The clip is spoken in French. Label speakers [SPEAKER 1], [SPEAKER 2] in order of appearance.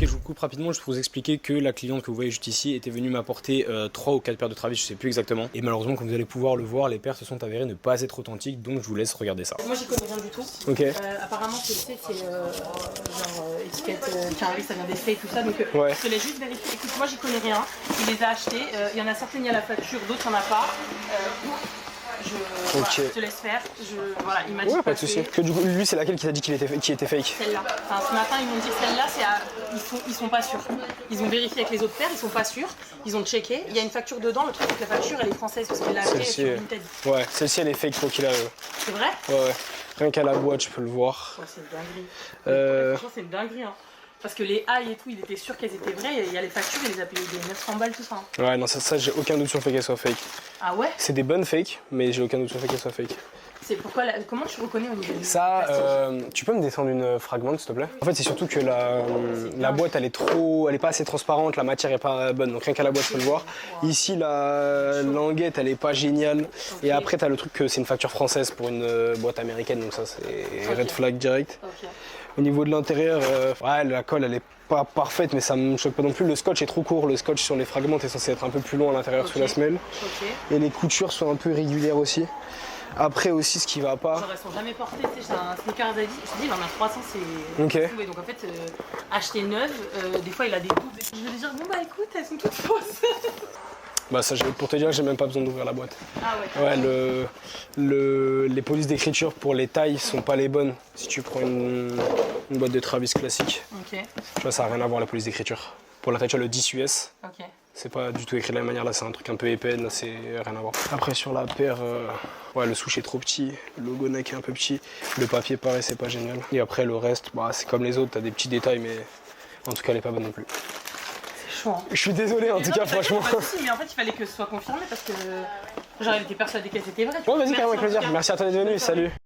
[SPEAKER 1] je vous coupe rapidement, juste pour vous expliquer que la cliente que vous voyez juste ici était venue m'apporter 3 ou 4 paires de Travis, je sais plus exactement. Et malheureusement, comme vous allez pouvoir le voir, les paires se sont avérées ne pas être authentiques, donc je vous laisse regarder ça.
[SPEAKER 2] Moi j'y connais rien du tout.
[SPEAKER 1] Ok.
[SPEAKER 2] Apparemment c'est étiquette Carly, ça vient d'essai et tout ça, donc
[SPEAKER 1] ouais.
[SPEAKER 2] je te laisse juste vérifier. Écoute, moi j'y connais rien, il les a achetés, il y en a certaines il y a la facture, d'autres il n'y en a pas. Voilà, je te laisse faire, voilà, il m'a dit
[SPEAKER 1] pas de soucis. Que du coup, lui c'est laquelle qui t'a dit qu'il était fake?
[SPEAKER 2] Celle-là. Enfin, ce matin ils m'ont dit que celle-là, ils sont pas sûrs. Ils ont vérifié avec les autres paires, ils sont pas sûrs. Ils ont checké. Il y a une facture dedans. Le truc c'est que la facture elle est française parce qu'elle l'a acheté sur Vinted.
[SPEAKER 1] Ouais, celle-ci elle est fake quoi qu'il a.
[SPEAKER 2] C'est vrai?
[SPEAKER 1] Ouais. Rien qu'à la boîte, je peux le voir.
[SPEAKER 2] Ouais, c'est une dinguerie. Franchement, c'est une dinguerie. Hein. Parce que les haies et tout, il était sûr qu'elles étaient vraies. Il y a les factures, il les a payées des 900 balles, tout ça. Hein.
[SPEAKER 1] Ouais, non, ça j'ai aucun doute sur le fait qu'elles soient fake.
[SPEAKER 2] Ah ouais?
[SPEAKER 1] C'est des bonnes fakes, mais j'ai aucun doute sur le fait qu'elles soient fake.
[SPEAKER 2] C'est pourquoi comment tu reconnais au niveau du
[SPEAKER 1] ça, tu peux me descendre une fragmente s'il te plaît? En fait, c'est surtout que la boîte elle est pas assez transparente, la matière est pas bonne, donc rien qu'à la boîte je peux le voir. Ici, la languette elle est pas géniale. Et après, t'as le truc que c'est une facture française pour une boîte américaine, donc ça c'est red flag direct. Au niveau de l'intérieur, ouais, la colle elle est pas parfaite, mais ça me choque pas non plus. Le scotch est trop court, le scotch sur les fragments est censé être un peu plus long à l'intérieur sous la semelle. Et les coutures sont un peu irrégulières aussi. Après aussi ce qui va pas.
[SPEAKER 2] Genre elles sont jamais portées, tu sais, j'ai un sneaker Adidas, je te dis il en a 300, c'est
[SPEAKER 1] ok.
[SPEAKER 2] Fou. Et donc en fait, acheter neuve, des fois il a des doubles. Je vais lui dire bon bah écoute, elles sont toutes fausses.
[SPEAKER 1] Bah ça, pour te dire que j'ai même pas besoin d'ouvrir la boîte.
[SPEAKER 2] Ah ouais.
[SPEAKER 1] Ouais, les polices d'écriture pour les tailles sont pas les bonnes. Si tu prends une boîte de Travis classique, tu vois, ça a rien à voir la police d'écriture. Pour la taille, tu as le 10 US. C'est pas du tout écrit de la même manière, là c'est un truc un peu épais, là c'est rien à voir. Après sur la paire, ouais, le souche est trop petit, le logo Nike est un peu petit, le papier pareil c'est pas génial. Et après le reste, bah, c'est comme les autres, t'as des petits détails mais en tout cas elle est pas bonne non plus.
[SPEAKER 2] C'est chaud hein.
[SPEAKER 1] Je suis désolé en tout cas franchement.
[SPEAKER 2] Mais en fait il fallait que ce soit confirmé parce que genre elle était persuadée qu'elles étaient vraies.
[SPEAKER 1] Bon vas-y carrément avec plaisir, merci à toi d'être venu, salut.